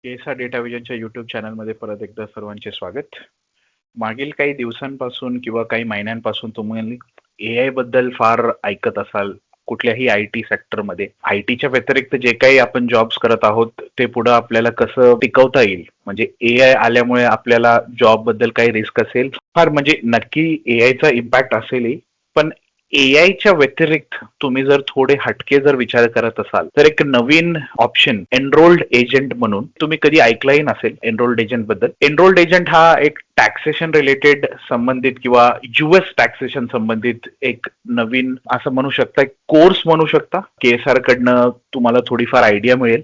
केसा data विजनच्या YouTube चॅनलमध्ये परत एकदा सर्वांचे स्वागत. मागील काही दिवसांपासून किंवा काही महिन्यांपासून तुम्ही AI बद्दल फार ऐकत असाल. कुठल्याही IT सेक्टरमध्ये आयटीच्या व्यतिरिक्त जे काही आपण जॉब्स करत आहोत ते पुढे आपल्याला कसं टिकवता येईल, म्हणजे AI आल्यामुळे आपल्याला जॉब बद्दल काही रिस्क असेल, फार म्हणजे नक्की AI चा इम्पॅक्ट असेलही, पण AI च्या व्यतिरिक्त तुम्ही जर थोडे हटके जर विचार करत असाल तर एक नवीन ऑप्शन एनरोल्ड एजंट म्हणून, तुम्ही कधी ऐकलंही नसेल एनरोल्ड एजंट बद्दल. एनरोल्ड एजंट हा एक टॅक्सेशन रिलेटेड संबंधित किंवा US टॅक्सेशन संबंधित एक नवीन असं म्हणू शकता, एक कोर्स म्हणू शकता. KSR कडनं तुम्हाला थोडीफार आयडिया मिळेल.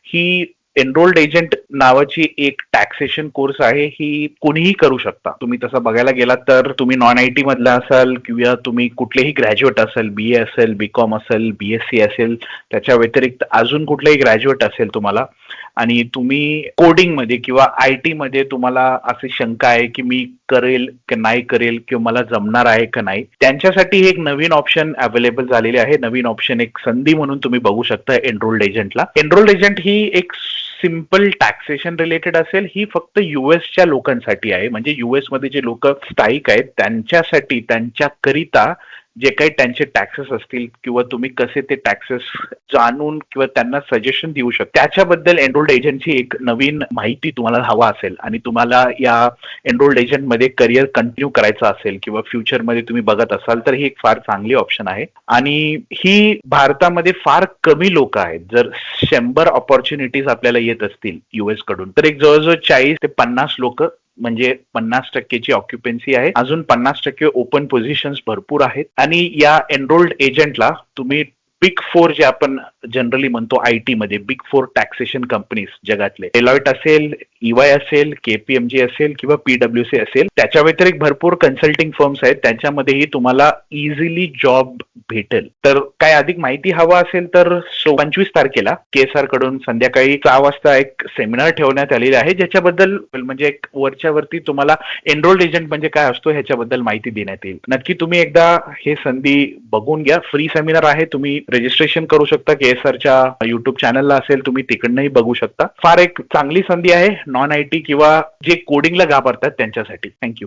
ही एनरोल्ड एजंट नावाची एक टॅक्सेशन कोर्स आहे, ही कोणीही करू शकता. तुम्ही तसं बघायला गेलात तर तुम्ही नॉन IT मधला असाल किंवा तुम्ही कुठलेही ग्रॅज्युएट असेल, BA असेल, BCom असेल, BSc असेल, त्याच्या व्यतिरिक्त अजून कुठलेही ग्रॅज्युएट असेल तुम्हाला, आणि तुम्ही कोडिंग मध्ये किंवा IT मध्ये तुम्हाला अशी शंका आहे की मी करेल की नाही करेल किंवा मला जमणार आहे का नाही, त्यांच्यासाठी एक नवीन ऑप्शन अवेलेबल झालेले आहे. नवीन ऑप्शन, एक संधी म्हणून तुम्ही बघू शकता एनरोल्ड एजंटला. एनरोल्ड एजंट ही एक सिंपल टॅक्सेशन रिलेटेड असेल, ही फक्त च्या लोकांसाठी आहे. म्हणजे US मध्ये जे लोक स्थायिक आहेत त्यांच्यासाठी, त्यांच्याकरिता जे काही त्यांचे टॅक्सेस असतील किंवा तुम्ही कसे ते टॅक्सेस जाणून किंवा त्यांना सजेशन देऊ शकता, त्याच्याबद्दल एनरोल्ड एजंटची एक नवीन माहिती तुम्हाला हवा असेल आणि तुम्हाला या एनरोल्ड एजंट मध्ये करिअर कंटिन्यू करायचं असेल किंवा फ्युचरमध्ये तुम्ही बघत असाल तर ही एक फार चांगली ऑप्शन आहे. आणि ही भारतामध्ये फार कमी लोक आहेत. जर 100 ऑपॉर्च्युनिटीज आपल्याला येत असतील US कडून, तर एक जवळजवळ 40 ते 50 लोक, म्हणजे 50% ऑक्युपन्सी आहे. अजून 50% ओपन पोझिशन्स भरपूर आहेत. आणि या एनरोल्ड एजंटला तुम्ही बिग 4 जे आपण जनरली म्हणतो IT मध्ये, बिग 4 टॅक्सेशन कंपनीज जगातले, डेलॉइट असेल, EY असेल, KPMG असेल किंवा PwC असेल, त्याच्या व्यतिरिक्त भरपूर कन्सल्टिंग फर्म्स आहेत, त्यांच्यामध्येही तुम्हाला इझिली जॉब भेटेल. तर काय अधिक माहिती हवा असेल तर 25 तारखेला KSR कडून संध्याकाळी 6 वाजता एक सेमिनार ठेवण्यात आलेले आहे, ज्याच्याबद्दल म्हणजे एक वरच्या वरती तुम्हाला एनरोल्ड एजंट म्हणजे काय असतो ह्याच्याबद्दल माहिती देण्यात येईल. नक्की तुम्ही एकदा हे संधी बघून घ्या. फ्री सेमिनार आहे, तुम्ही रजिस्ट्रेशन करू शकता. KSRच्या युट्यूब चॅनलला असेल, तुम्ही तिकडनंही बघू शकता. फार एक चांगली संधी आहे नॉन IT किंवा जे कोडिंगला घाबरतात त्यांच्यासाठी. थँक्यू.